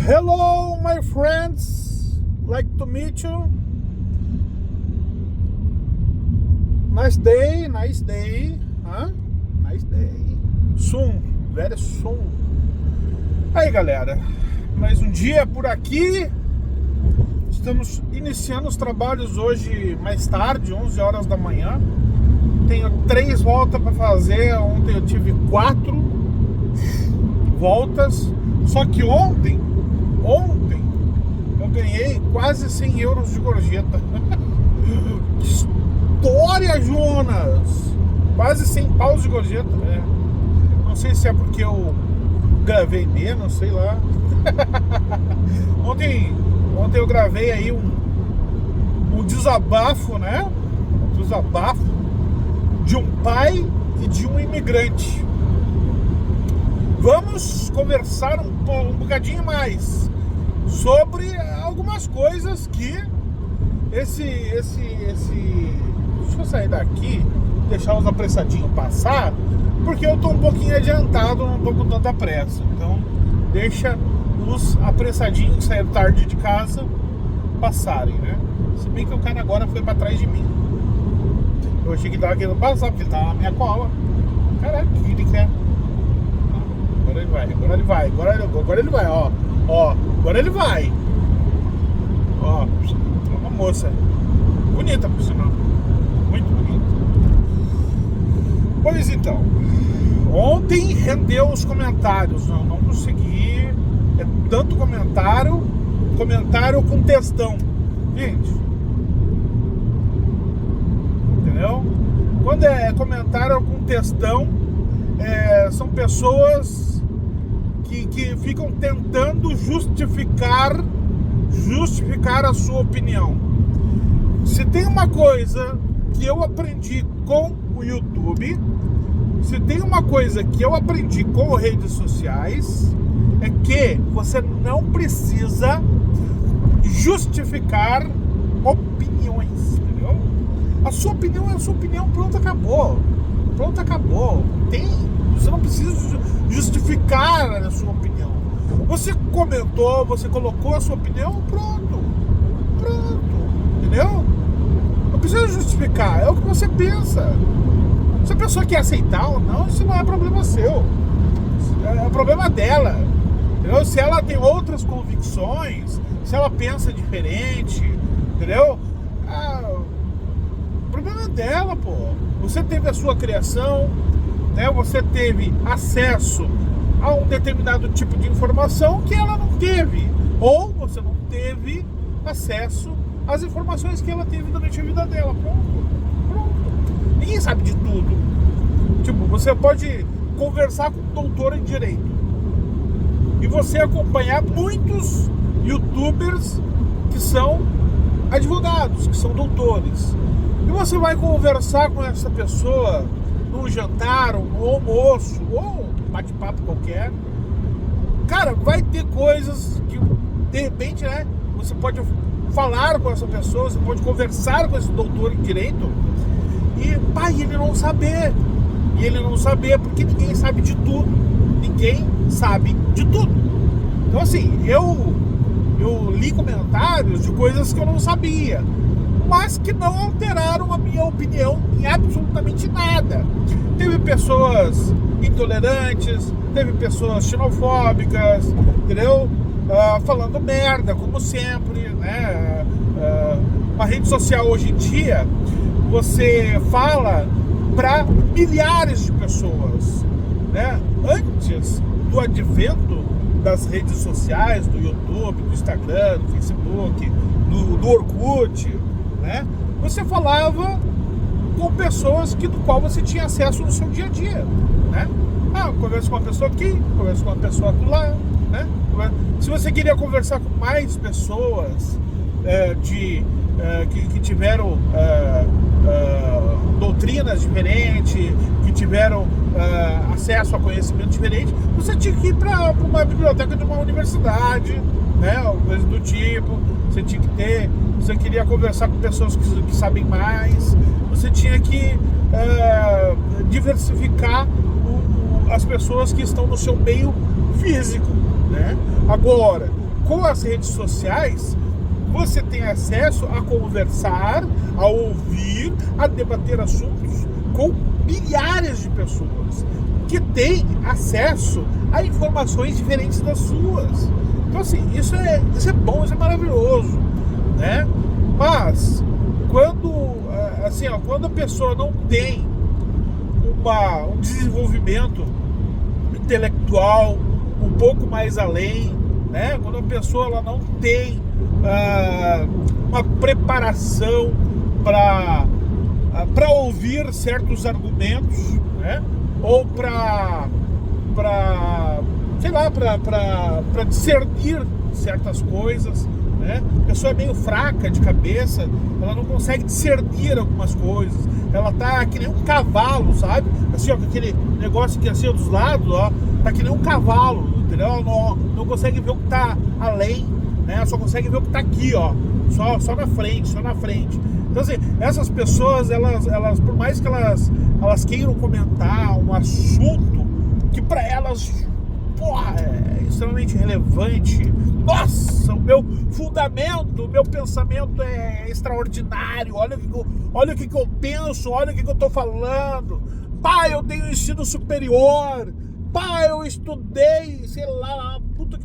Hello, my friends. Like to meet you. Nice day, huh? Nice day. Soon, very soon. Aí, galera, mais um dia por aqui. Estamos iniciando os trabalhos hoje mais tarde, 11 horas da manhã. Tenho 3 voltas para fazer. Ontem eu tive 4 voltas. Só que ontem eu ganhei quase 100 euros de gorjeta. Que história, Jonas! Quase 100 paus de gorjeta. Não sei se é porque eu gravei menos, sei lá. Ontem eu gravei aí um desabafo, né? Um desabafo de um pai e de um imigrante. Vamos conversar um bocadinho mais sobre algumas coisas que esse... Deixa eu sair daqui, deixar os apressadinhos passar, porque eu tô um pouquinho adiantado, não tô com tanta pressa. Então deixa os apressadinhos que saíram tarde de casa passarem, né? Se bem que o cara agora foi pra trás de mim. Eu achei que ele tava querendo passar, porque ele tava na minha cola. Caraca, o que ele quer? Agora ele vai, ó, agora ele vai. Ó, uma moça bonita, por sinal. Muito bonita. Pois então, ontem rendeu os comentários. Eu não consegui. É tanto comentário com textão. Gente, entendeu? Quando é comentário com textão, são pessoas que ficam tentando justificar a sua opinião. Se tem uma coisa que eu aprendi com o YouTube, se tem uma coisa que eu aprendi com redes sociais, é que você não precisa justificar opiniões, entendeu? A sua opinião é a sua opinião, pronto, acabou. Você não precisa justificar a sua opinião. Você comentou, você colocou a sua opinião, pronto, entendeu? Não precisa justificar, é o que você pensa. Se a pessoa quer aceitar ou não, isso não é problema seu, é problema dela, entendeu? Se ela tem outras convicções, se ela pensa diferente, entendeu? O problema é dela, pô. Você teve a sua criação, né? Você teve acesso a um determinado tipo de informação que ela não teve, ou você não teve acesso às informações que ela teve durante a vida dela. Pronto. Ninguém sabe de tudo. Tipo, você pode conversar com um doutor em direito e você acompanhar muitos youtubers que são advogados, que são doutores, e você vai conversar com essa pessoa num jantar, ou no almoço, ou um bate-papo qualquer. Cara, vai ter coisas que de repente, né, você pode falar com essa pessoa, você pode conversar com esse doutor em direito e ele não saber. E ele não saber, porque ninguém sabe de tudo. Ninguém sabe de tudo. Então assim, eu li comentários de coisas que eu não sabia, mas que não alteraram a minha opinião em absolutamente nada. Teve pessoas intolerantes, teve pessoas xenofóbicas, entendeu? Falando merda, como sempre, né? Uma rede social hoje em dia, você fala para milhares de pessoas, né? Antes do advento das redes sociais, do YouTube, do Instagram, do Facebook, do Orkut, né? Você falava com pessoas do qual você tinha acesso no seu dia a dia, né? Conversa com uma pessoa aqui, conversa com uma pessoa lá, né? Se você queria conversar com mais pessoas que tiveram doutrinas diferentes, que tiveram acesso a conhecimento diferente, você tinha que ir para uma biblioteca de uma universidade, né? Ou coisa do tipo. Você tinha que ter. Você queria conversar com pessoas que sabem mais. Você tinha que diversificar as pessoas que estão no seu meio físico, né? Agora, com as redes sociais, você tem acesso a conversar, a ouvir, a debater assuntos com milhares de pessoas que têm acesso a informações diferentes das suas. Então, assim, isso é bom, isso é maravilhoso, né? Mas quando a pessoa não tem um desenvolvimento intelectual um pouco mais além, né? Quando a pessoa ela não tem uma preparação para ouvir certos argumentos, né? Ou para discernir certas coisas, né? A pessoa é meio fraca de cabeça, ela não consegue discernir algumas coisas, ela tá que nem um cavalo, sabe? Assim, ó, com aquele negócio que assim, ó, dos lados, ó, tá que nem um cavalo, entendeu? Ela não consegue ver o que tá além, né? Só consegue ver o que tá aqui, ó, só na frente. Então, assim, essas pessoas, elas por mais que elas queiram comentar um assunto que para elas, porra, é extremamente relevante. Nossa, o meu fundamento, o meu pensamento é extraordinário. Olha o que eu penso, olha o que eu tô falando. Pai, eu tenho ensino superior. Pai, eu estudei, sei lá, puta que...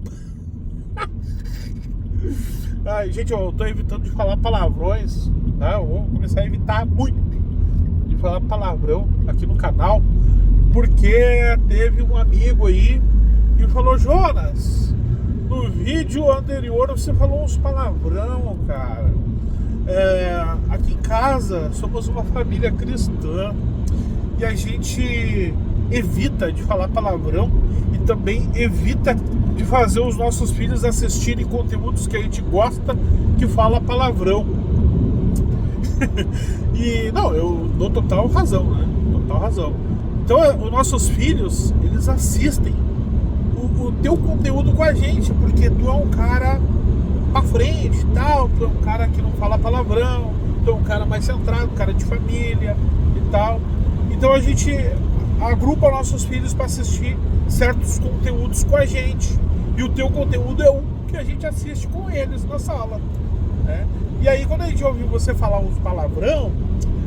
Ai, gente, eu tô evitando de falar palavrões, tá? Eu vou começar a evitar muito de falar palavrão aqui no canal, porque teve um amigo aí que falou: Jonas, no vídeo anterior você falou uns palavrão, cara. Aqui em casa somos uma família cristã e a gente evita de falar palavrão e também evita de fazer os nossos filhos assistirem conteúdos que a gente gosta que fala palavrão. E não, eu dou total razão, né? Total razão. Então, os nossos filhos, eles assistem o teu conteúdo com a gente, porque tu é um cara pra frente e tal, tu é um cara que não fala palavrão, tu é um cara mais centrado, um cara de família e tal. Então a gente agrupa nossos filhos para assistir certos conteúdos com a gente, e o teu conteúdo é um que a gente assiste com eles na sala, né? E aí quando a gente ouviu você falar uns palavrão,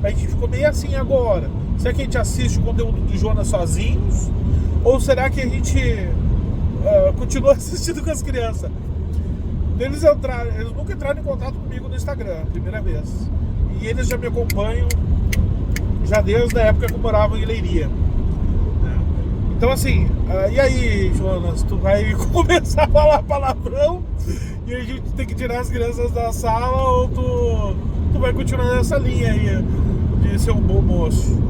a gente ficou meio assim agora. Será que a gente assiste o conteúdo do Jonas sozinhos? Ou será que a gente continua assistindo com as crianças? Eles nunca entraram em contato comigo no Instagram, primeira vez. E eles já me acompanham já desde a época que eu morava em Leiria. Então assim, e aí, Jonas, tu vai começar a falar palavrão e a gente tem que tirar as crianças da sala, ou tu vai continuar nessa linha aí de ser um bom moço?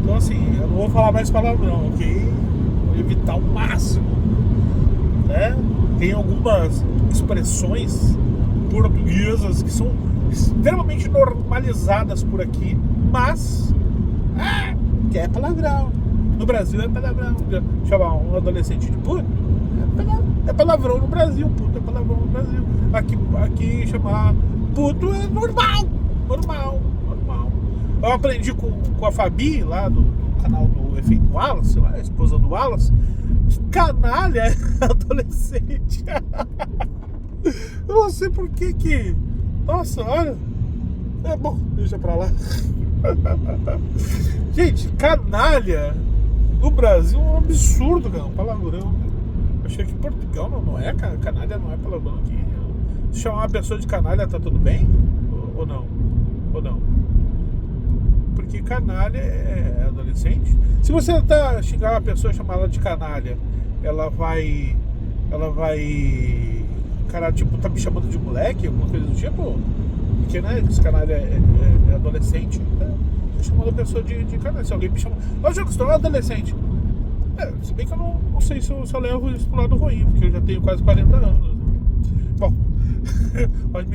Então assim, eu não vou falar mais palavrão, ok? Vou evitar o máximo, né? Tem algumas expressões portuguesas que são extremamente normalizadas por aqui, mas que é palavrão. No Brasil é palavrão. Chamar um adolescente de puto é palavrão no Brasil. Puto é palavrão no Brasil. Aqui chamar puto é normal. Eu aprendi com a Fabi, lá do canal do Efeito Wallace, lá, a esposa do Wallace, que canalha é adolescente. Eu não sei por que. Nossa, olha. É bom, deixa pra lá. Gente, canalha no Brasil é um absurdo, cara, um palavrão. Achei que em Portugal não é, canalha não é palavrão aqui. Se chamar uma pessoa de canalha, tá tudo bem? Ou não? Porque canalha é adolescente. Se você xingar uma pessoa e chamar ela de canalha, ela vai. Cara, tipo, tá me chamando de moleque, alguma coisa do tipo. Porque, né, esse canalha é adolescente, né? Eu chamo a pessoa de canalha. Se alguém me chama, ô Jocos, tu é adolescente. Se bem que eu não sei se eu levo isso pro lado ruim, porque eu já tenho quase 40 anos. Bom,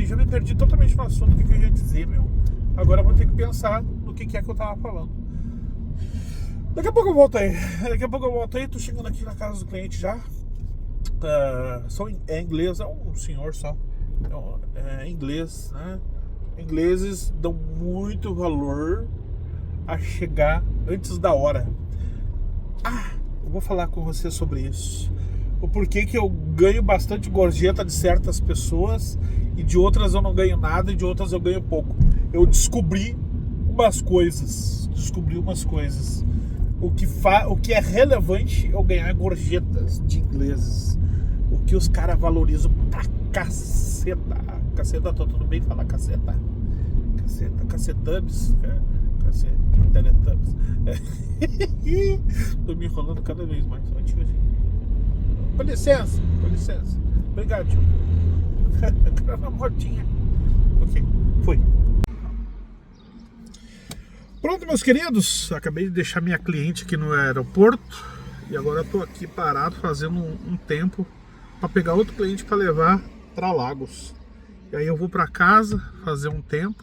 já me perdi totalmente no assunto, o que eu ia dizer, meu. Agora eu vou ter que pensar no que é que eu tava falando. Daqui a pouco eu volto aí. Tô chegando aqui na casa do cliente já. É inglês, é um senhor só. É inglês, né? Ingleses dão muito valor a chegar antes da hora. Eu vou falar com você sobre isso. o porquê que eu ganho bastante gorjeta de certas pessoas e de outras eu não ganho nada e de outras eu ganho pouco. Eu descobri umas coisas. O que é relevante eu ganhar gorjetas de ingleses. O que os caras valorizam pra caceta. Caceta, tô tudo bem falar caceta. Cacetubs. Teletubbies. Tô me enrolando cada vez mais. Com licença. Obrigado, tio. Grava a motinha. Ok, foi. Pronto, meus queridos. Acabei de deixar minha cliente aqui no aeroporto. E agora eu tô aqui parado fazendo um tempo para pegar outro cliente para levar para Lagos. E aí eu vou para casa fazer um tempo.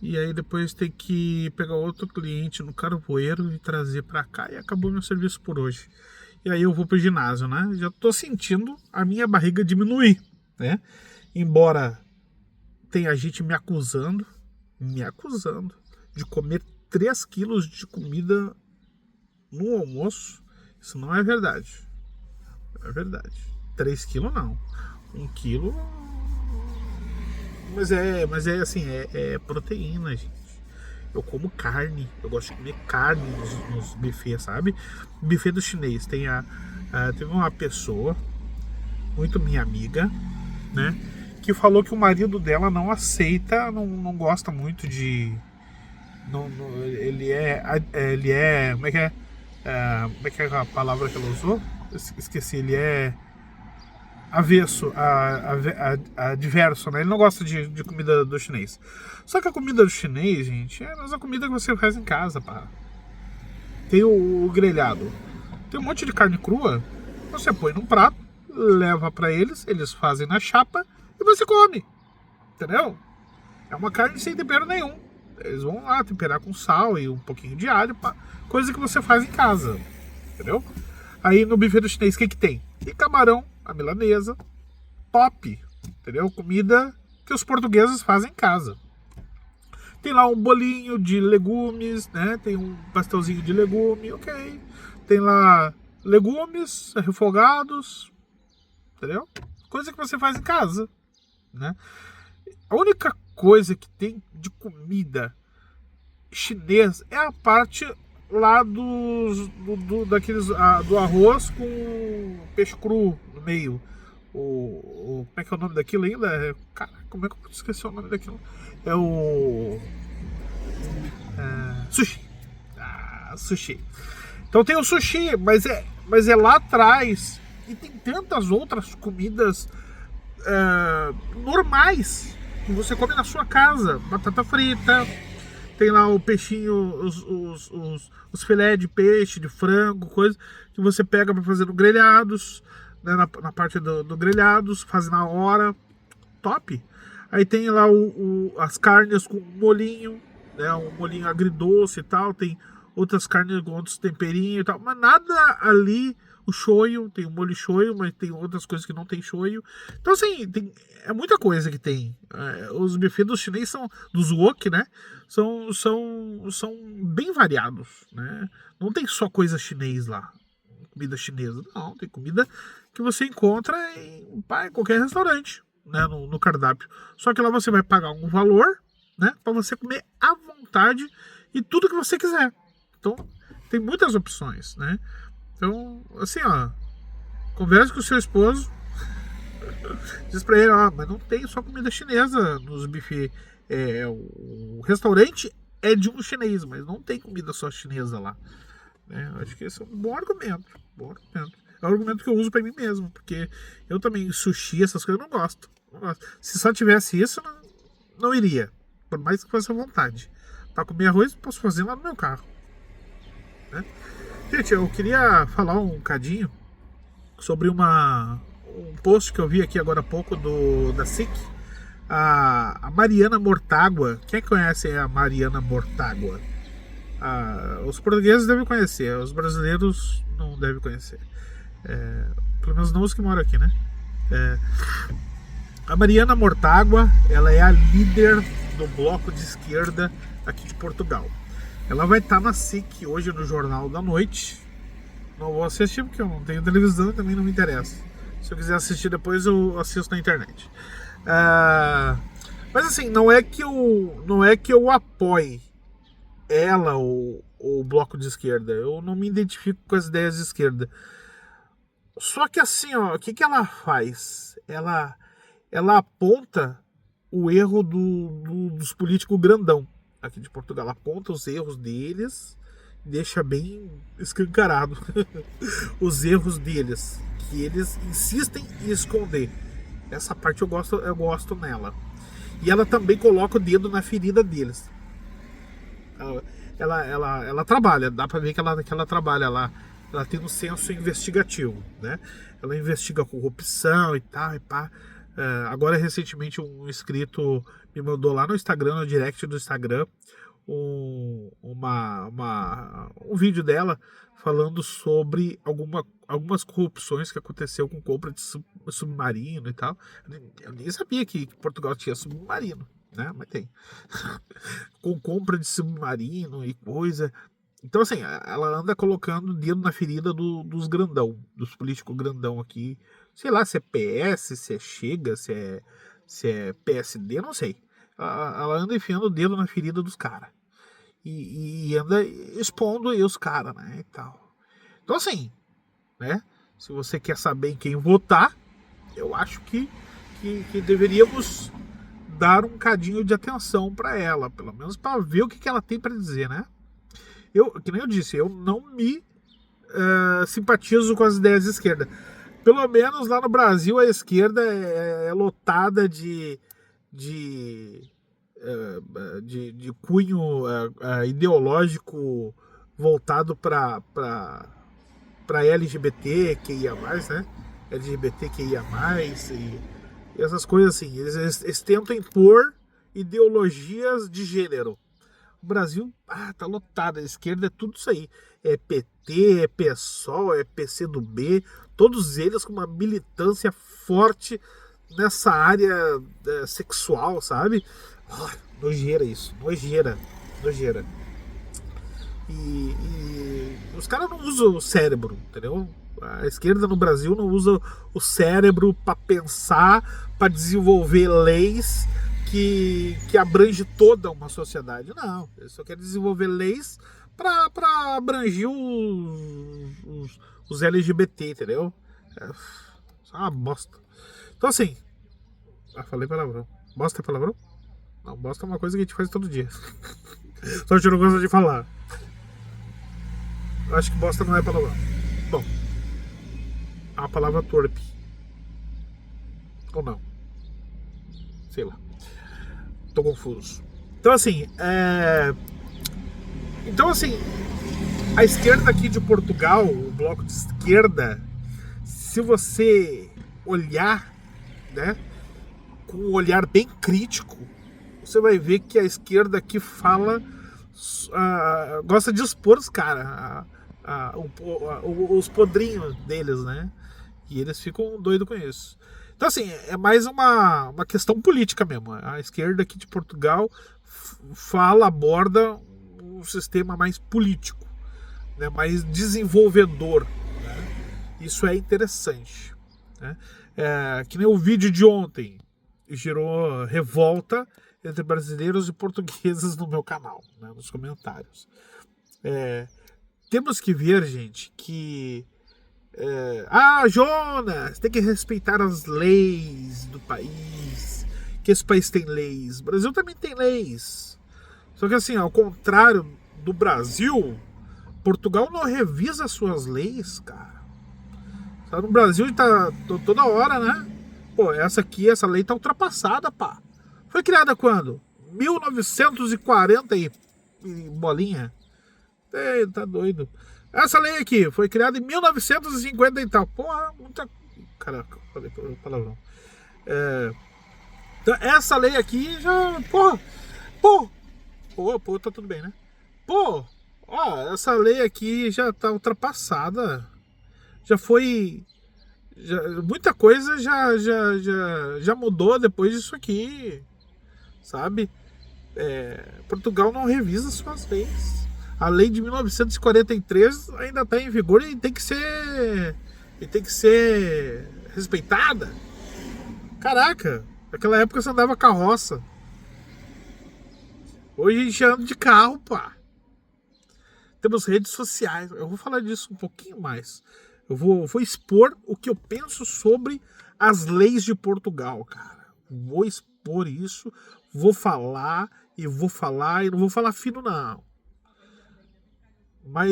E aí depois tem que pegar outro cliente no Carvoeiro e trazer para cá. E acabou meu serviço por hoje. E aí eu vou pro ginásio, né? Já tô sentindo a minha barriga diminuir, né? Embora tenha gente me acusando de comer 3 quilos de comida no almoço. Isso não é verdade. Não é verdade. 3 quilos não. 1 quilo... Mas é assim, é proteína, gente. Eu como carne. Eu gosto de comer carne nos buffets, sabe? Buffet do chinês. Teve uma pessoa, muito minha amiga, né? Que falou que o marido dela não aceita, não gosta muito de... Ele é... Como é que é? Como é que é a palavra que ela usou? Esqueci, ele é avesso, adverso, né? Ele não gosta de comida do chinês. Só que a comida do chinês, gente, é a mesma comida que você faz em casa, pá. Tem o grelhado. Tem um monte de carne crua. Você põe num prato, leva pra eles fazem na chapa e você come. Entendeu? É uma carne sem tempero nenhum. Eles vão lá temperar com sal e um pouquinho de alho, pá. Coisa que você faz em casa. Entendeu? Aí no buffet do chinês, o que tem? Tem camarão, a milanesa, top. Entendeu? Comida que os portugueses fazem em casa. Tem lá um bolinho de legumes, né? Tem um pastelzinho de legume, ok. Tem lá legumes refogados, entendeu? Coisa que você faz em casa, né? A única coisa que tem de comida chinesa é a parte lá do arroz com peixe cru no meio. Como é que é o nome daquilo ainda? Caraca, como é que eu esqueci o nome daquilo? É o sushi. Sushi. Então tem o sushi, mas é lá atrás. E tem tantas outras comidas normais que você come na sua casa. Batata frita, tem lá o peixinho, os filé de peixe, de frango, coisa que você pega para fazer no grelhados, né, na parte do grelhados, faz na hora, top. Aí tem lá as carnes com molhinho, né, um molhinho agridoce e tal, tem outras carnes com outros temperinhos e tal, mas nada ali. O shoyu, tem o molho shoyu, mas tem outras coisas que não tem shoyu. Então assim, é muita coisa que tem. Os buffets dos chineses dos wok, né? São bem variados, né? Não tem só coisa chinês lá, comida chinesa. Não, tem comida que você encontra em qualquer restaurante, né? No cardápio. Só que lá você vai pagar um valor, né? Para você comer à vontade e tudo que você quiser. Então tem muitas opções, né? Então, assim, ó, converse com o seu esposo, diz pra ele, mas não tem só comida chinesa nos buffets. O restaurante é de um chinês, mas não tem comida só chinesa lá. Acho que esse é um bom argumento. É um argumento que eu uso pra mim mesmo, porque eu também, sushi, essas coisas, eu não gosto. Se só tivesse isso, não iria, por mais que fosse à vontade. Pra comer arroz, posso fazer lá no meu carro, né? Gente, eu queria falar um bocadinho sobre um post que eu vi aqui agora há pouco da SIC. A Mariana Mortágua. Quem conhece a Mariana Mortágua? Os portugueses devem conhecer, os brasileiros não devem conhecer. Pelo menos não os que moram aqui, né? A Mariana Mortágua, ela é a líder do bloco de esquerda aqui de Portugal. Ela vai estar na SIC hoje no Jornal da Noite, Não vou assistir porque eu não tenho televisão e também não me interessa. Se eu quiser assistir depois, eu assisto na internet. Mas assim, não é que eu apoie ela ou o bloco de esquerda. Eu não me identifico com as ideias de esquerda. Só que assim, ó, o que ela faz? Ela aponta o erro dos políticos grandão aqui de Portugal. Ela aponta os erros deles, deixa bem escancarado os erros deles, que eles insistem em esconder. Essa parte eu gosto nela. E ela também coloca o dedo na ferida deles. Ela trabalha, dá pra ver que ela trabalha lá. Ela tem um senso investigativo, né? Ela investiga a corrupção e tal, e pá. Agora, recentemente, um inscrito me mandou lá no Instagram, no direct do Instagram, um vídeo dela falando sobre algumas corrupções que aconteceu com compra de submarino e tal. Eu nem sabia que Portugal tinha submarino, né? Mas tem. Com compra de submarino e coisa. Então, assim, ela anda colocando o dedo na ferida dos grandão, dos políticos grandão aqui. Sei lá se é PS, se é Chega, se é PSD, não sei. Ela anda enfiando o dedo na ferida dos caras. E anda expondo aí os caras, né, e tal. Então, assim, né, se você quer saber em quem votar, eu acho que deveríamos dar um cadinho de atenção para ela, pelo menos para ver o que ela tem para dizer, né? Que nem eu disse, eu não me simpatizo com as ideias de esquerda. Pelo menos lá no Brasil a esquerda é lotada de cunho ideológico voltado para LGBT, que ia mais, né? LGBT que ia mais e essas coisas assim. Eles tentam impor ideologias de gênero. O Brasil tá lotado, a esquerda é tudo isso aí. É PT, é PSOL, é PCdoB, todos eles com uma militância forte nessa área sexual, sabe? Nojeira isso, nojeira. E os caras não usam o cérebro, entendeu? A esquerda no Brasil não usa o cérebro para pensar, para desenvolver leis que abrange toda uma sociedade. Não, eles só querem desenvolver leis para abranger os LGBT, entendeu? Isso é uma bosta. Então assim, falei palavrão. Bosta é palavrão? Não, bosta é uma coisa que a gente faz todo dia. Só que a gente não gosta de falar. Eu acho que bosta não é palavrão. Bom, é uma palavra torpe. Ou não? Sei lá. Tô confuso. Então assim, a esquerda aqui de Portugal, o bloco de esquerda, se você olhar, né, com um olhar bem crítico, você vai ver que a esquerda aqui fala, gosta de expor os caras, os podrinhos deles, né? E eles ficam doidos com isso. Então, assim, é mais uma questão política mesmo. A esquerda aqui de Portugal aborda um sistema mais político, né, mais desenvolvedor, né? Isso é interessante, né? Que nem o vídeo de ontem gerou revolta entre brasileiros e portugueses no meu canal, né, nos comentários. Temos que ver, gente, que Jonas, tem que respeitar as leis do país, que esse país tem leis. O Brasil também tem leis. Só que assim, ao contrário do Brasil, Portugal não revisa suas leis, cara. No Brasil tá toda hora, né? Pô, essa lei tá ultrapassada, pá. Foi criada quando? 1940 e bolinha. Tá doido. Essa lei aqui foi criada em 1950 e tal. Porra, muita... Caraca, falei palavrão. Então, essa lei aqui já... Pô, tá tudo bem, né? Essa lei aqui já tá ultrapassada. Já foi... muita coisa já mudou depois disso aqui. Sabe? Portugal não revisa suas leis. A lei de 1943 ainda está em vigor e tem que ser respeitada. Caraca, naquela época você andava carroça. Hoje a gente anda de carro, pá. Temos redes sociais. Eu vou falar disso um pouquinho mais. Eu vou expor o que eu penso sobre as leis de Portugal, cara. Vou expor isso, vou falar e não vou falar fino, não. Mais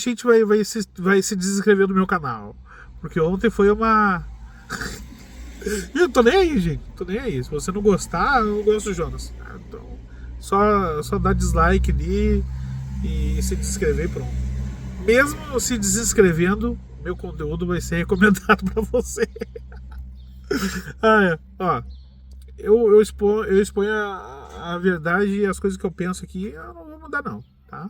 gente vai se desinscrever no meu canal. Porque ontem foi uma... Eu tô nem aí, gente. Tô nem aí. Se você não gostar, eu não gosto do Jonas. Então, só dá dislike ali e se desinscrever e pronto. Mesmo se desinscrevendo, meu conteúdo vai ser recomendado pra você. Ó, eu exponho a verdade e as coisas que eu penso aqui. Eu não vou mudar, não, tá?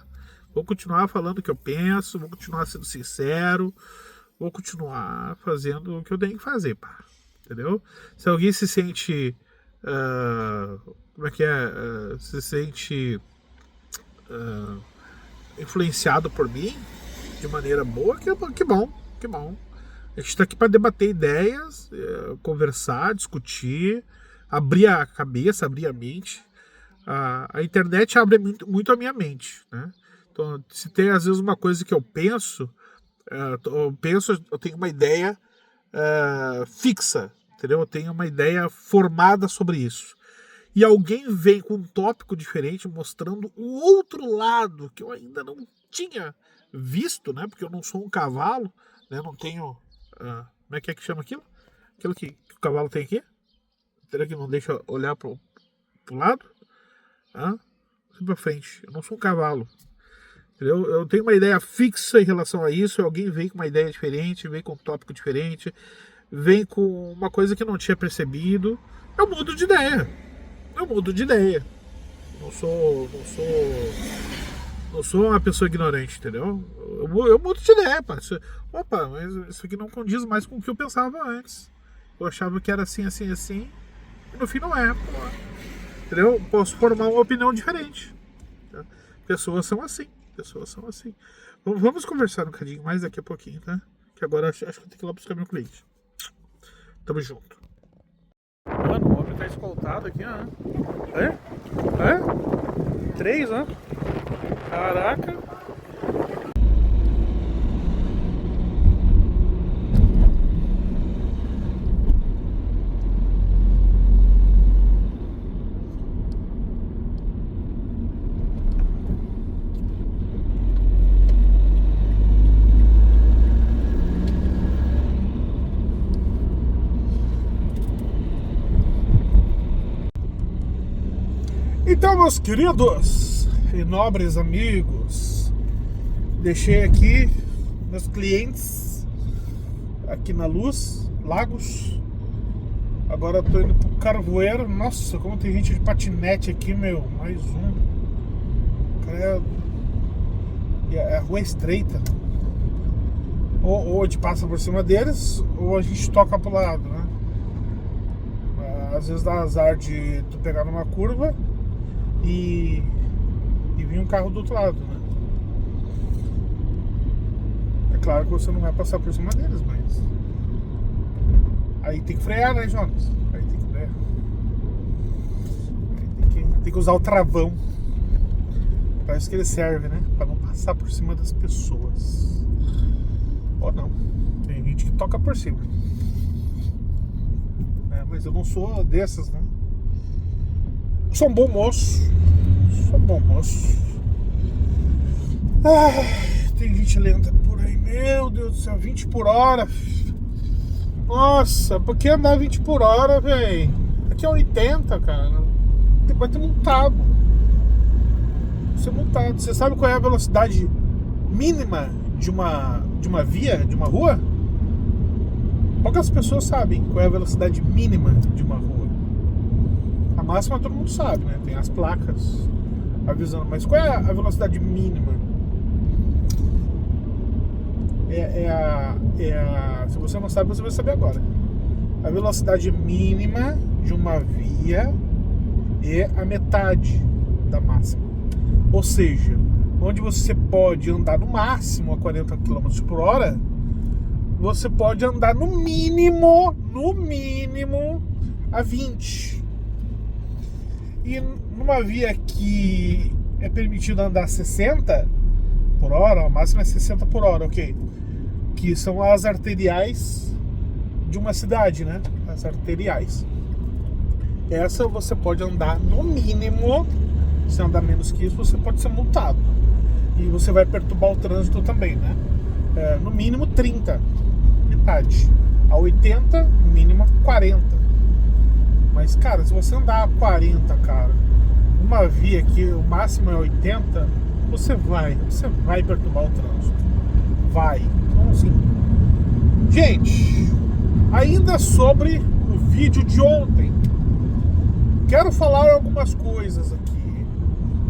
Vou continuar falando o que eu penso, vou continuar sendo sincero, vou continuar fazendo o que eu tenho que fazer, pá. Entendeu? Se alguém se sente se sente influenciado por mim de maneira boa, que bom. A gente está aqui para debater ideias, conversar, discutir, abrir a cabeça, abrir a mente. A internet abre muito a minha mente, né? Então, se tem às vezes uma coisa que eu penso, eu tenho uma ideia fixa, entendeu? Eu tenho uma ideia formada sobre isso. E alguém vem com um tópico diferente, mostrando o outro lado que eu ainda não tinha visto, né? Porque eu não sou um cavalo, né? Eu não tenho... como é que chama aquilo? Aquilo que o cavalo tem aqui? Será que não deixa olhar pro lado? Pra frente. Eu não sou um cavalo. Entendeu? Eu tenho uma ideia fixa em relação a isso. Alguém vem com uma ideia diferente, vem com um tópico diferente, vem com uma coisa que eu não tinha percebido. Eu mudo de ideia. Não sou uma pessoa ignorante, entendeu? Eu mudo de ideia, pá. Opa, mas isso aqui não condiz mais com o que eu pensava antes. Eu achava que era assim, e no fim não é, pô. Entendeu? Posso formar uma opinião diferente. Tá? Pessoas são assim. Vamos conversar um bocadinho mais daqui a pouquinho, tá? Que agora acho que eu tenho que ir lá buscar meu cliente. Tamo junto. Mano, o homem tá escoltado aqui, ó. 3, ó. Caraca. Então, meus queridos e nobres amigos, deixei aqui meus clientes aqui na Luz, Lagos. Agora eu tô indo pro Carvoeiro. Nossa, como tem gente de patinete aqui, meu. Mais um. Credo. E a rua é estreita. Ou a gente passa por cima deles, ou a gente toca pro lado, né? Às vezes dá azar de tu pegar numa curva e vir um carro do outro lado, né? É claro que você não vai passar por cima deles, mas aí tem que frear, né, Jonas? Aí tem que frear. Aí tem que usar o travão. Pra isso que ele serve, né? Pra não passar por cima das pessoas. Ou não. Tem gente que toca por cima. Mas eu não sou dessas, né? Sou um bom moço. Tem gente lenta por aí. Meu Deus do céu, 20 por hora. Nossa, por que andar 20 por hora, velho? Aqui é 80, cara. Vai ter multado. Ser multado. Você sabe qual é a velocidade mínima de uma via, de uma rua? Poucas pessoas sabem qual é a velocidade mínima de uma rua. A máxima todo mundo sabe, né? Tem as placas avisando. Mas qual é a velocidade mínima? Se você não sabe, você vai saber agora. A velocidade mínima de uma via é a metade da máxima. Ou seja, onde você pode andar no máximo a 40 km por hora, você pode andar no mínimo a 20. E numa via que é permitido andar 60 por hora, a máxima é 60 por hora, ok? Que são as arteriais de uma cidade, né? As arteriais. Essa você pode andar no mínimo, se andar menos que isso, você pode ser multado. E você vai perturbar o trânsito também, né? No mínimo 30, metade. A 80, no mínimo 40. Mas, cara, se você andar a 40, cara, uma via que o máximo é 80, você vai perturbar o trânsito. Vai. Então, assim, gente, ainda sobre o vídeo de ontem, quero falar algumas coisas aqui.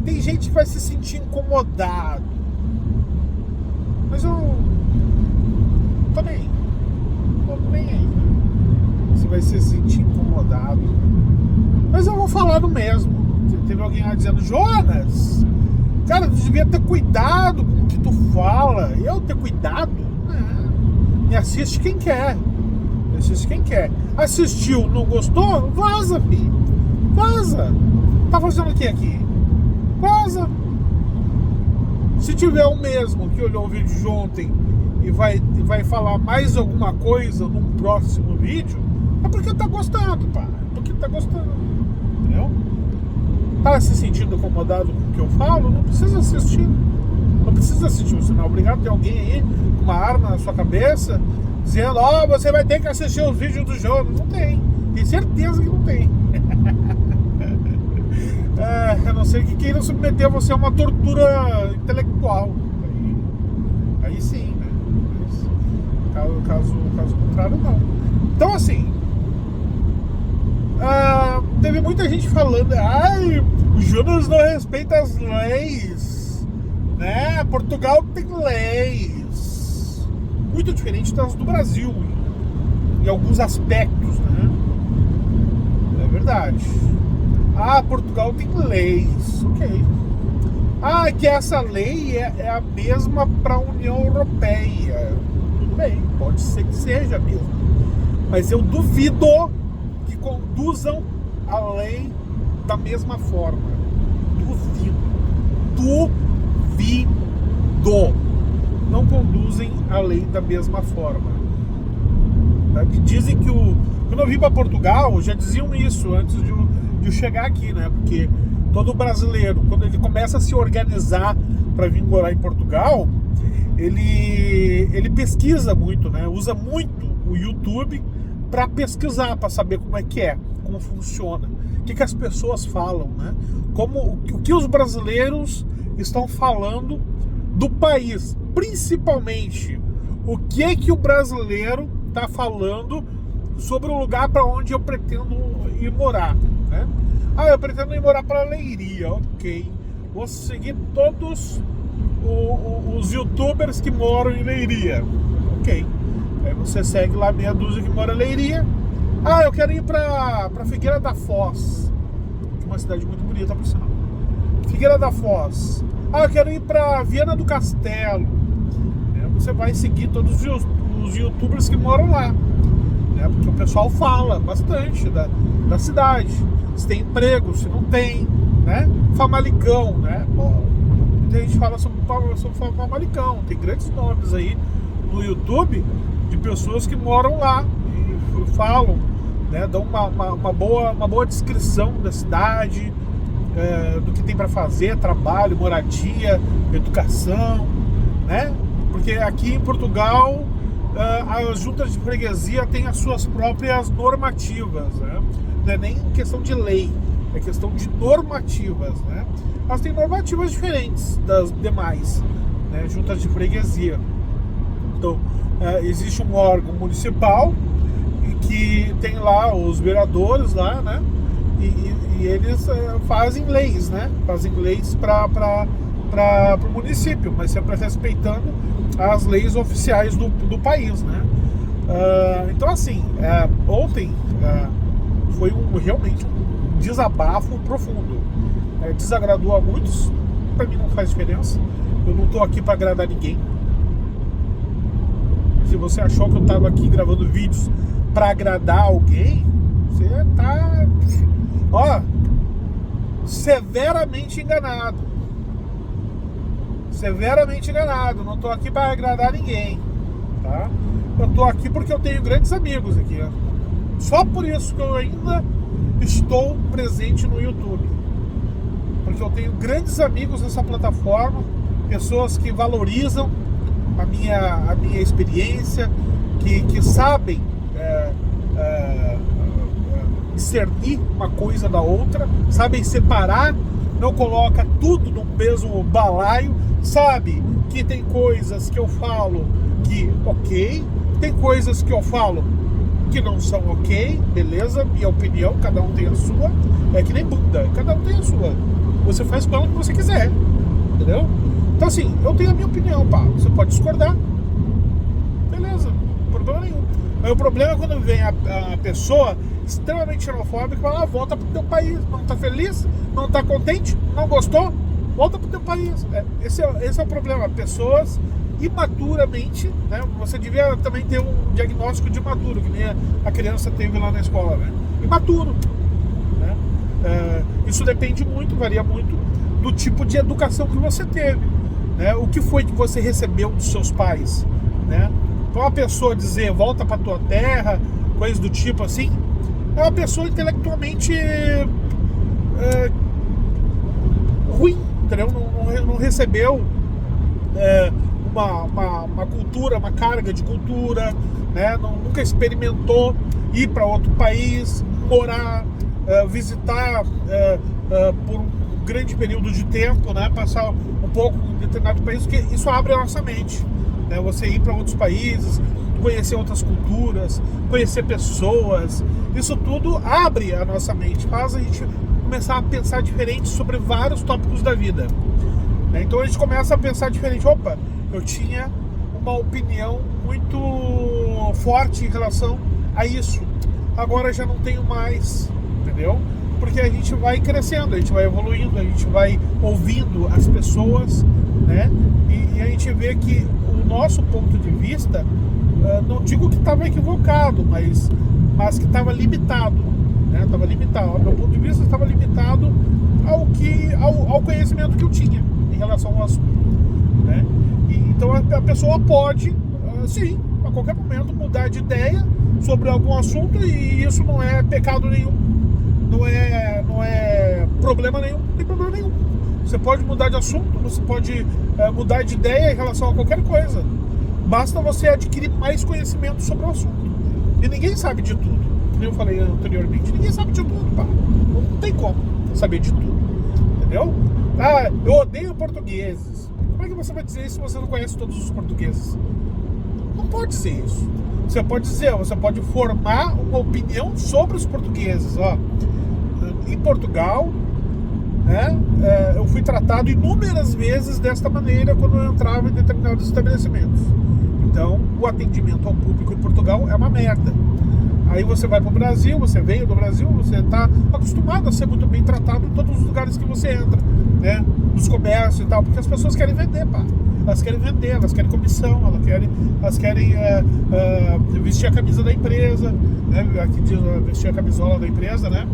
Tem gente que vai se sentir incomodado, mas eu tô nem aí. Você vai se sentir incomodado, mas eu vou falar do mesmo. Teve alguém lá dizendo: Jonas, cara, tu devia ter cuidado com o que tu fala. Eu ter cuidado? Me assiste quem quer. Assistiu, não gostou? Vaza, filho. Vaza. Tá fazendo o que aqui? Vaza. Se tiver o mesmo que olhou o vídeo de ontem e vai falar mais alguma coisa num próximo vídeo, é porque tá gostando, pá. É porque tá gostando. Entendeu? Tá se sentindo incomodado com o que eu falo? Não precisa assistir. Você não é obrigado a ter alguém aí com uma arma na sua cabeça dizendo: você vai ter que assistir os vídeos do Jonas. Não tem. Tem certeza que não tem. A não ser que queira submeter você a uma tortura intelectual. Aí sim, né? Mas, caso contrário, não. Então, assim, teve muita gente falando: o Jonas não respeita as leis, né? Portugal tem leis muito diferentes das do Brasil em alguns aspectos, né? É verdade. Portugal tem leis, ok. Que essa lei é a mesma para a União Europeia. Tudo bem, pode ser que seja a mesma, mas eu duvido que conduzam a lei da mesma forma. Duvido. Não conduzem a lei da mesma forma. Dizem que quando eu vim para Portugal, já diziam isso antes de eu chegar aqui, né? Porque todo brasileiro, quando ele começa a se organizar para vir morar em Portugal, ele pesquisa muito, né? Usa muito o YouTube para pesquisar, para saber como funciona, o que as pessoas falam, né? O que os brasileiros estão falando do país, principalmente o que o brasileiro está falando sobre o lugar para onde eu pretendo ir morar, né? Eu pretendo ir morar para Leiria, ok. Vou seguir todos os youtubers que moram em Leiria, ok. Aí você segue lá meia dúzia que mora em Leiria. Eu quero ir para Figueira da Foz, que é uma cidade muito bonita, por sinal. Figueira da Foz. Eu quero ir para Viana do Castelo. Você vai seguir todos os youtubers que moram lá, né? Porque o pessoal fala bastante da cidade, se tem emprego, se não tem, né? Famalicão, né? Muita gente fala sobre Famalicão. Tem grandes nomes aí no YouTube de pessoas que moram lá e falam, né? Dão uma boa descrição da cidade, do que tem para fazer, trabalho, moradia, educação, né? Porque aqui em Portugal as juntas de freguesia têm as suas próprias normativas, né? Não é nem questão de lei, é questão de normativas, né? Elas têm normativas diferentes das demais, né, juntas de freguesia. Então, existe um órgão municipal que tem lá os vereadores lá, né? E eles fazem leis, né? Fazem leis para o município, mas sempre respeitando as leis oficiais do país, né? Então, assim, ontem foi realmente um desabafo profundo. desagradou a muitos. Pra mim não faz diferença. Eu não tô aqui pra agradar ninguém. Se você achou que eu tava aqui gravando vídeos pra agradar alguém, você tá, ó, severamente enganado. Severamente enganado. Não tô aqui pra agradar ninguém, tá? Eu tô aqui porque eu tenho grandes amigos aqui, ó. Só por isso que eu ainda estou presente no YouTube. Porque eu tenho grandes amigos nessa plataforma, pessoas que valorizam a minha experiência, que sabem discernir uma coisa da outra, sabem separar, não coloca tudo no mesmo balaio, sabe que tem coisas que eu falo que ok, tem coisas que eu falo que não são ok, beleza, minha opinião, cada um tem a sua, é que nem bunda, cada um tem a sua, você faz com ela o que você quiser, entendeu? Então assim, eu tenho a minha opinião, pá, você pode discordar, beleza, problema nenhum. Mas o problema é quando vem a pessoa extremamente xenofóbica e fala, volta pro teu país, não tá feliz, não tá contente, não gostou, volta pro teu país. Esse é o problema, pessoas imaturamente, né? Você devia também ter um diagnóstico de imaturo, que nem a criança teve lá na escola, né? Imaturo, né? Isso depende muito, varia muito do tipo de educação que você teve, né? O que foi que você recebeu dos seus pais, né? Então uma pessoa dizer volta pra tua terra, coisas do tipo assim, é uma pessoa intelectualmente ruim, entendeu? Não recebeu uma cultura, uma carga de cultura, né? Nunca experimentou ir para outro país, morar, visitar por um grande período de tempo, né? Passar um pouco em determinado país, porque isso abre a nossa mente, né? Você ir para outros países, conhecer outras culturas, conhecer pessoas, isso tudo abre a nossa mente, faz a gente começar a pensar diferente sobre vários tópicos da vida, né? Então a gente começa a pensar diferente. Opa, eu tinha uma opinião muito forte em relação a isso, agora já não tenho mais, entendeu? Porque a gente vai crescendo, a gente vai evoluindo, a gente vai ouvindo as pessoas, né? E a gente vê que o nosso ponto de vista, não digo que estava equivocado, mas que estava limitado, né? Estava limitado. O meu ponto de vista estava limitado ao conhecimento que eu tinha em relação ao assunto, né? Então a pessoa pode, sim, a qualquer momento mudar de ideia sobre algum assunto, e isso não é pecado nenhum, não é problema nenhum, não tem problema nenhum. Você pode mudar de assunto, você pode mudar de ideia em relação a qualquer coisa. Basta você adquirir mais conhecimento sobre o assunto. E ninguém sabe de tudo, como eu falei anteriormente. Ninguém sabe de tudo, pá. Não tem como saber de tudo, entendeu? Ah, eu odeio portugueses. Como é que você vai dizer isso se você não conhece todos os portugueses? Não pode dizer isso. Você pode dizer, você pode formar uma opinião sobre os portugueses. Ó, em Portugal, né, eu fui tratado inúmeras vezes desta maneira quando eu entrava em determinados estabelecimentos. Então, o atendimento ao público em Portugal é uma merda. Aí você vai para o Brasil, você veio do Brasil, você está acostumado a ser muito bem tratado em todos os lugares que você entra, né? Nos comércios e tal, porque as pessoas querem vender, pá. Elas querem vender, elas querem comissão, elas querem vestir a camisa da empresa, né? Aqui diz vestir a camisola da empresa, né?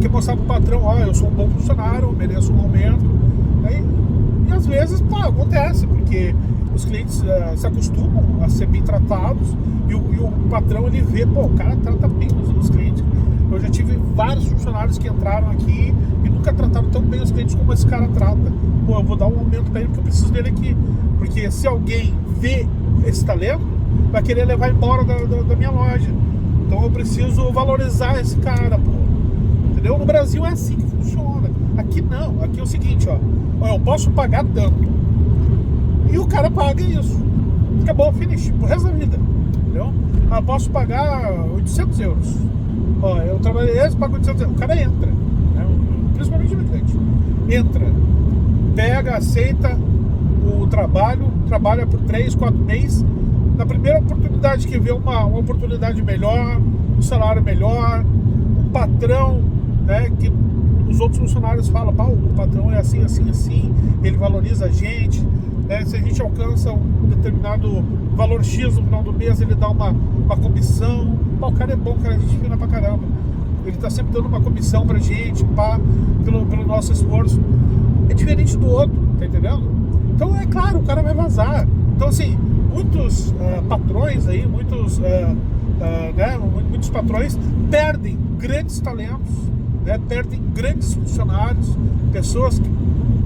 Quer mostrar pro patrão, ó, eu sou um bom funcionário, mereço um aumento. E às vezes, pá, acontece, porque os clientes se acostumam a ser bem tratados, e o patrão, ele vê, pô, o cara trata bem os clientes. Eu já tive vários funcionários que entraram aqui e nunca trataram tão bem os clientes como esse cara trata. Pô, eu vou dar um aumento pra ele porque eu preciso dele aqui. Porque se alguém vê esse talento, vai querer levar embora da minha loja. Então eu preciso valorizar esse cara, pô. Entendeu? No Brasil é assim que funciona. Aqui não. Aqui é o seguinte, ó, eu posso pagar tanto. E o cara paga isso. Acabou, finish, pro resto da vida. Entendeu? Eu posso pagar 800 euros. Ó, eu trabalhei esse, pago 800 euros. O cara entra, né? Principalmente o imigrante. Entra, pega, aceita o trabalho, trabalha por 3, 4 meses. Na primeira oportunidade que vê uma oportunidade melhor, um salário melhor, um patrão, né, que os outros funcionários falam, o patrão é assim, assim, assim, ele valoriza a gente, se a gente alcança um determinado valor X no final do mês, ele dá uma comissão. O cara é bom, cara, a gente fina pra caramba. Ele tá sempre dando uma comissão pra gente, pelo nosso esforço. É diferente do outro, tá entendendo? Então, é claro, o cara vai vazar. Então, assim, muitos patrões aí, muitos patrões perdem grandes talentos, perdem grandes funcionários, pessoas que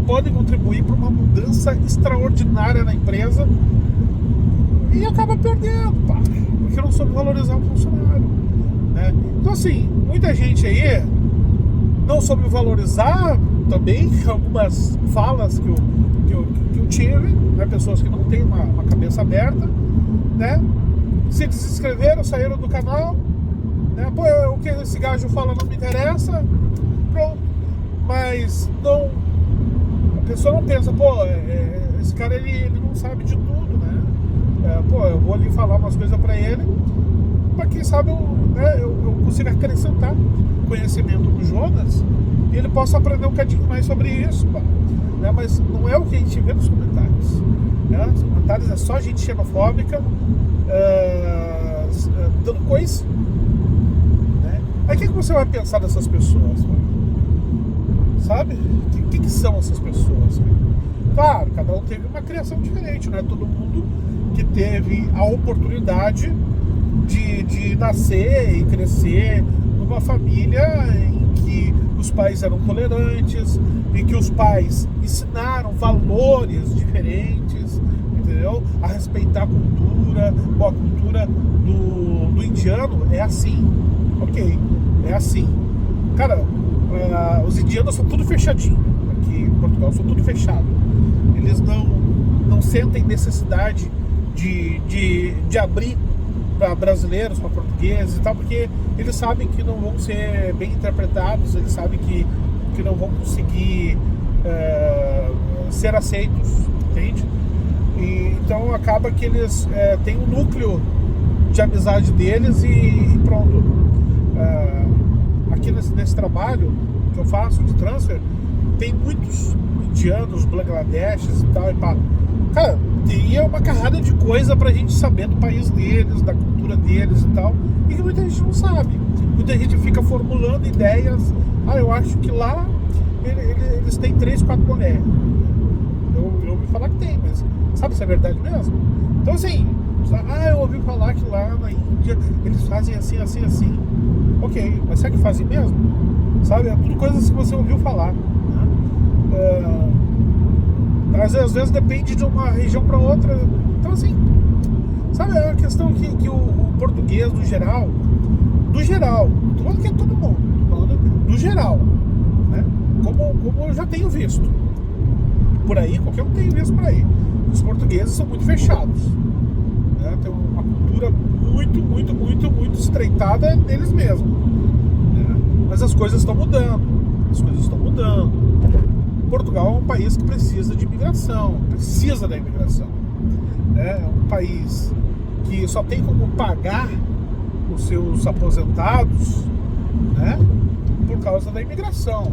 podem contribuir para uma mudança extraordinária na empresa, e acaba perdendo, porque não soube valorizar o funcionário, Então, assim, muita gente aí não soube valorizar também algumas falas que eu tive, pessoas que não têm uma cabeça aberta, se desinscreveram, saíram do canal, o que esse gajo fala não me interessa, pronto. Mas não, a pessoa não pensa, esse cara ele não sabe de tudo, eu vou ali falar umas coisas pra ele, pra quem sabe eu consigo acrescentar conhecimento do Jonas e ele possa aprender um bocadinho mais sobre isso, mas não é o que a gente vê nos comentários, Nos comentários é só gente xenofóbica, dando coisa, Aí o que você vai pensar dessas pessoas, sabe? O que são essas pessoas? Claro, cada um teve uma criação diferente, todo mundo que teve a oportunidade de nascer e crescer numa família em que os pais eram tolerantes, em que os pais ensinaram valores diferentes, entendeu? A respeitar a cultura. A cultura do indiano é assim, ok, é assim. Cara, os indianos são tudo fechadinho. Aqui em Portugal são tudo fechado. Eles não sentem necessidade de abrir para brasileiros, para portugueses e tal, porque eles sabem que não vão ser bem interpretados, eles sabem que não vão conseguir ser aceitos, entende? E, então acaba que eles têm um núcleo de amizade deles e pronto. Aqui nesse trabalho que eu faço de transfer, tem muitos indianos, bangladeshes e tal, cara, teria uma carrada de coisa pra gente saber do país deles, da cultura deles e tal, e que muita gente não sabe. Muita gente fica formulando ideias. Eu acho que lá eles têm 3, 4 mulheres. Eu ouvi falar que tem, mas sabe se é verdade mesmo? Então, assim, eu ouvi falar que lá na Índia eles fazem assim, assim, assim. Ok, mas será que fazem mesmo? Sabe, é tudo coisas que você ouviu falar, às vezes depende de uma região para outra. Então, assim, sabe, é uma questão que o português, do geral, não tô falando que é todo mundo, tô falando do geral, como eu já tenho visto por aí, qualquer um tem visto por aí, os portugueses são muito fechados, tem uma cultura muito, muito, muito, muito estreitada neles mesmos, mas as coisas estão mudando, Portugal é um país que precisa de imigração, precisa da imigração, é um país que só tem como pagar os seus aposentados, por causa da imigração.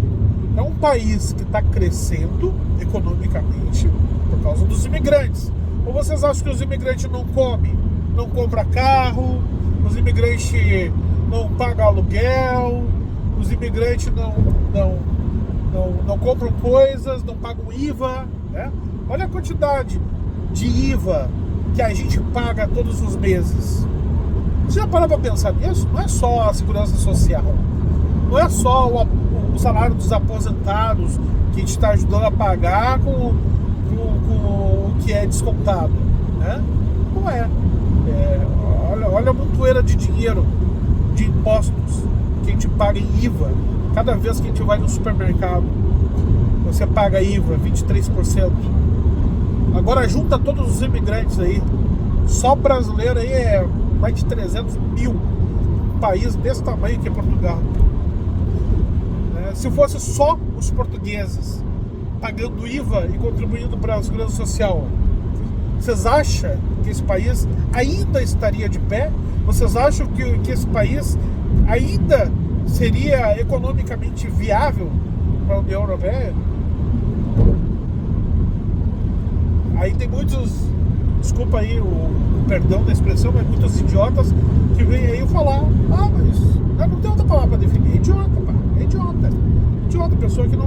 É um país que está crescendo economicamente por causa dos imigrantes. Ou vocês acham que os imigrantes não comem, não compram carro, os imigrantes não pagam aluguel, os imigrantes não compram coisas, não pagam IVA, Olha a quantidade de IVA que a gente paga todos os meses. Você já parou para pensar nisso? Não é só a segurança social, não é só o salário dos aposentados que a gente está ajudando a pagar com o que é descontado, Não é. Olha a montoeira de dinheiro, de impostos que a gente paga em IVA. Cada vez que a gente vai no supermercado, você paga IVA, 23%. Agora junta todos os imigrantes aí. Só brasileiro aí é mais de 300 mil. Um país desse tamanho que é Portugal. Se fosse só os portugueses pagando IVA e contribuindo para a segurança social, vocês acham que esse país ainda estaria de pé? Vocês acham que esse país ainda seria economicamente viável para a União Europeia. Aí tem muitos, desculpa aí o perdão da expressão, mas muitos idiotas que vêm aí falar, mas não tem outra palavra para definir, é idiota, pá, é idiota. Idiota, pessoa que ela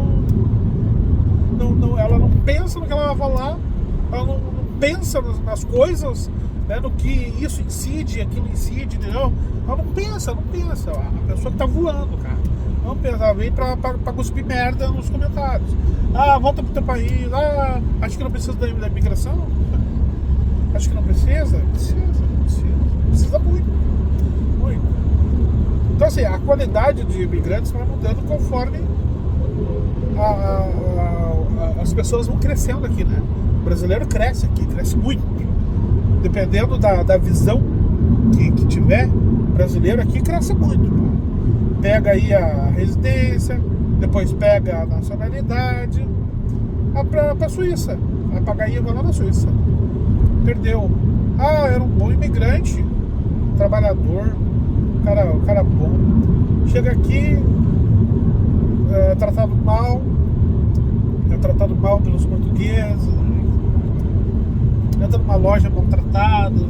não pensa no que ela vai falar, ela não pensa nas coisas, né, no que isso incide, aquilo incide, entendeu? Ela não pensa, a pessoa que tá voando, cara. Não pensa, ela vem pra cuspir merda nos comentários. Volta pro teu país, acho que não precisa da imigração. Acho que não precisa. Precisa muito. Então assim, a qualidade de imigrantes vai mudando conforme as pessoas vão crescendo aqui, né? O brasileiro cresce aqui, cresce muito. Dependendo da visão que tiver, o brasileiro aqui cresce muito. Pega aí a residência, depois pega a nacionalidade, pra Suíça, vai pagar IVA lá na Suíça. Perdeu. Era um bom imigrante, trabalhador, cara bom. Chega aqui, é tratado mal pelos portugueses, entra numa loja maltratado,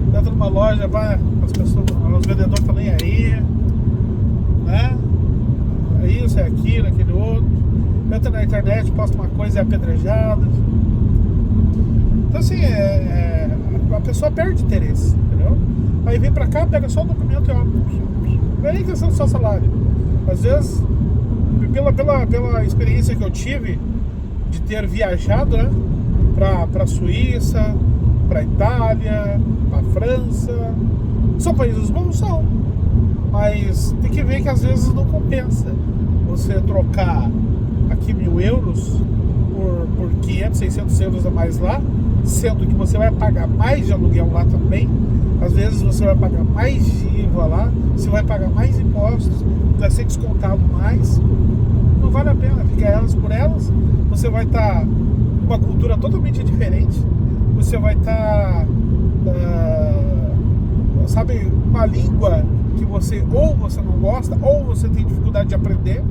entra numa loja, as pessoas, os vendedores estão nem aí, né? É isso, é aquilo, aquele outro. Entra na internet, posta uma coisa e é apedrejada. Então assim, a pessoa perde interesse, entendeu? Aí vem pra cá, pega só o documento e não é nem questão do seu salário. Às vezes, pela experiência que eu tive de ter viajado, né, pra Suíça, pra Itália, pra França, são países bons, são, mas tem que ver que às vezes não compensa você trocar aqui 1.000 euros por 500, 600 euros a mais lá, sendo que você vai pagar mais de aluguel lá também. Às vezes você vai pagar mais de IVA lá, você vai pagar mais impostos, vai ser descontado mais. Não vale a pena, fica elas por elas. Você vai estar uma cultura totalmente diferente. Você vai estar, sabe, uma língua que você ou você não gosta, ou você tem dificuldade de aprender,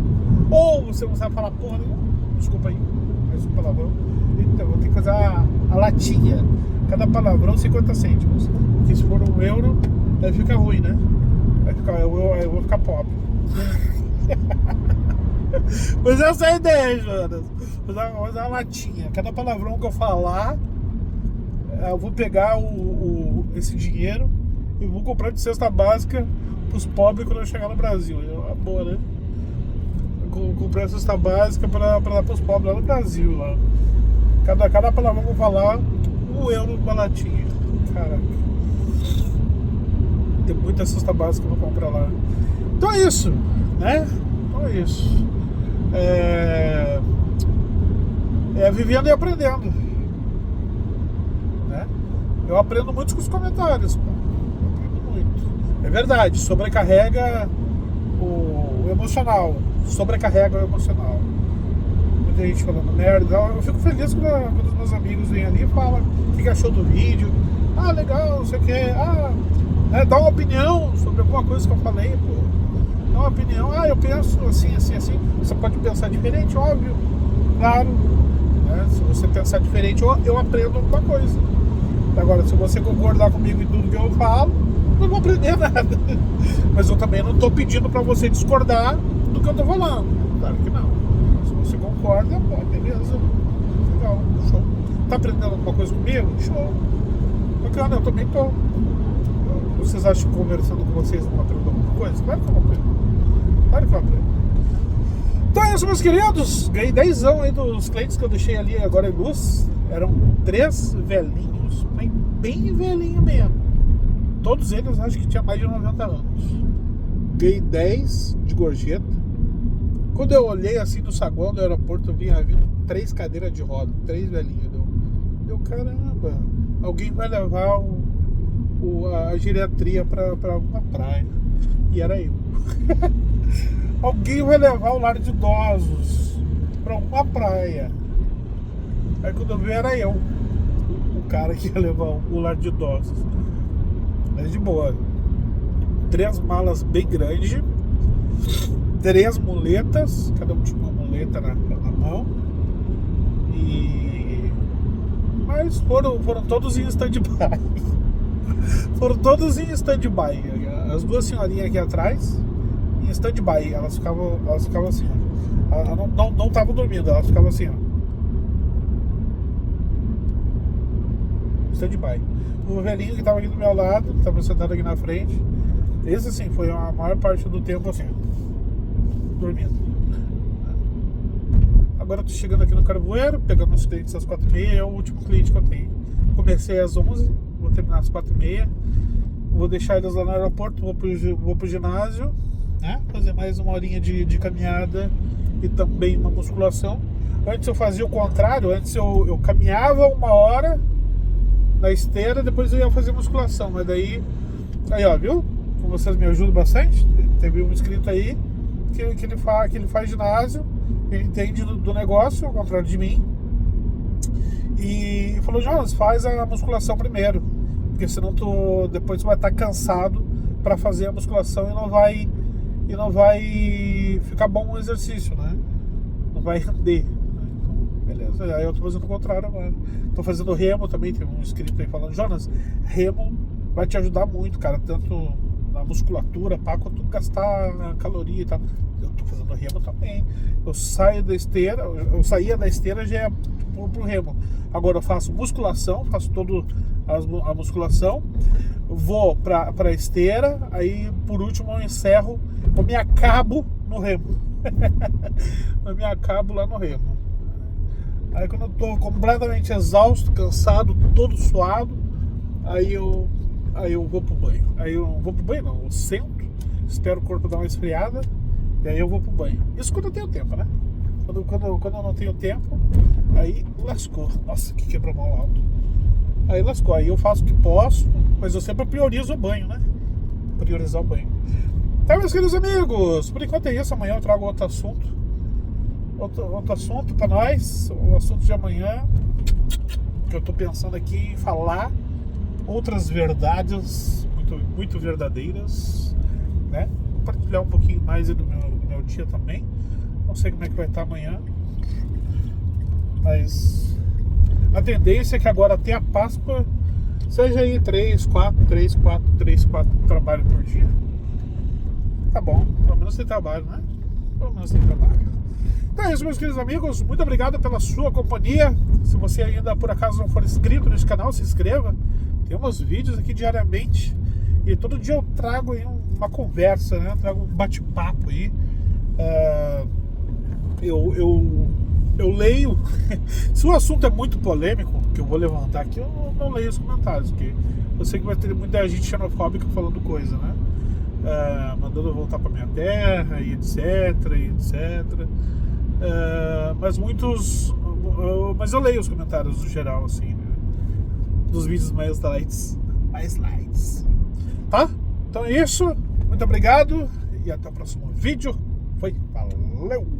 ou você não sabe falar porra nenhuma. Desculpa aí, mais um palavrão. Então, vou ter que fazer a latinha. Cada palavrão 50 cêntimos. Porque se for 1 euro, aí fica ruim, né? Eu vou ficar pobre. Mas essa é a ideia, Jonas. Vou fazer uma latinha. Cada palavrão que eu falar, eu vou pegar esse dinheiro e vou comprar de cesta básica pros pobres quando eu chegar no Brasil. É uma boa, né? Eu comprar cesta básica pra dar pros pobres lá no Brasil. Lá. Cada palavrão que eu falar, 1 euro numa latinha. Caraca. Tem muita cesta básica pra comprar lá. Então é isso, né? Então é isso. Vivendo e aprendendo, né? Eu aprendo muito com os comentários, pô. Eu aprendo muito. É verdade, sobrecarrega o emocional. Sobrecarrega o emocional. Muita gente falando merda. Eu fico feliz quando os meus amigos vêm ali e falam o que achou do vídeo. Legal, não sei o que. Dá uma opinião sobre alguma coisa que eu falei, pô. Dá uma opinião. Eu penso assim, assim, assim. Você pode pensar diferente, óbvio. Claro. Né? Se você pensar diferente, eu aprendo alguma coisa. Agora, se você concordar comigo em tudo que eu falo, não vou aprender nada. Mas eu também não estou pedindo para você discordar do que eu estou falando. Claro que não. Se você concorda, beleza. Legal, show. Tá aprendendo alguma coisa comigo? Show. Bacana, eu também tô. Vocês acham que conversando com vocês não aprendo alguma coisa? Claro que eu aprendo. Claro que eu aprendo. Então é isso, meus queridos. Ganhei 10 aí dos clientes que eu deixei ali agora em luz. Eram 3 velhinhos, mas bem velhinho mesmo. Todos eles acho que tinha mais de 90 anos. Ganhei 10 de gorjeta. Quando eu olhei assim no saguão do aeroporto, eu vi 3 cadeiras de roda, 3 velhinhos. Eu, caramba, alguém vai levar a geriatria pra uma praia. E era eu. Alguém vai levar o lar de idosos pra uma praia. Aí quando eu vi, era eu, o cara que ia levar o lar de idosos. Mas de boa. 3 malas bem grandes, 3 muletas, cada um tinha uma muleta. maleta na mão. Mas foram todos em stand-by. Foram todos em stand-by. As duas senhorinhas aqui atrás, em stand-by. Elas ficavam assim, ó. Elas não estavam dormindo, elas ficavam assim, ó. Stand-by. O velhinho que estava aqui do meu lado, que estava sentado aqui na frente, esse assim, foi a maior parte do tempo assim, dormindo. Agora eu tô chegando aqui no Carvoeiro, pegando os clientes às 4h30, é o último cliente que eu tenho. Comecei às 11h, vou terminar às 4h30. Vou deixar eles lá no aeroporto, vou pro ginásio, né? Fazer mais uma horinha de caminhada e também uma musculação. Antes eu fazia o contrário, antes eu caminhava 1 hora na esteira, depois eu ia fazer musculação. Mas daí, ó, viu? Como vocês me ajudam bastante, teve um inscrito aí que ele faz ginásio, ele entende do negócio, ao contrário de mim, e falou: Jonas, faz a musculação primeiro, porque senão depois tu vai estar cansado para fazer a musculação e não vai ficar bom o exercício, né? Não vai render. Então, beleza. Aí eu tô fazendo o contrário agora. Tô fazendo remo também, tem um inscrito aí falando: Jonas, remo vai te ajudar muito, cara, tanto na musculatura, quanto gastar caloria e tal. Eu tô fazendo remo também. Eu saía da esteira já é pro remo. Agora eu faço musculação, faço toda a musculação, vou pra esteira, aí por último eu encerro, eu me acabo no remo. Eu me acabo lá no remo. Aí quando eu tô completamente exausto, cansado, todo suado, aí eu vou pro banho. Aí eu não vou pro banho não, eu sento, espero o corpo dar uma esfriada, e aí eu vou pro banho. Isso quando eu tenho tempo, né? Quando eu não tenho tempo, aí lascou. Nossa, que quebrou mal alto. Aí lascou. Aí eu faço o que posso, mas eu sempre priorizo o banho, né? Priorizar o banho. Tá, meus queridos amigos? Por enquanto é isso. Amanhã eu trago outro assunto. Outro assunto pra nós. O assunto de amanhã, que eu tô pensando aqui em falar outras verdades muito, muito verdadeiras, né? Vou compartilhar um pouquinho mais do meu dia também. Não sei como é que vai estar amanhã, mas a tendência é que agora até a Páscoa seja aí 3, 4 trabalhos por dia. Tá bom, pelo menos tem trabalho, né? Pelo menos tem trabalho. Então é isso, meus queridos amigos. Muito obrigado pela sua companhia. Se você ainda por acaso não for inscrito nesse canal, se inscreva. Temos vídeos aqui diariamente e todo dia eu trago aí uma conversa, né? Eu trago um bate-papo aí. Eu leio. Se o assunto é muito polêmico, que eu vou levantar aqui, eu não leio os comentários, porque eu sei que vai ter muita gente xenofóbica falando coisa, né? Mandando eu voltar pra minha terra e etc. Mas eu leio os comentários no geral, assim, né? Dos vídeos mais lights. Tá? Então é isso. Muito obrigado e até o próximo vídeo. Valeu!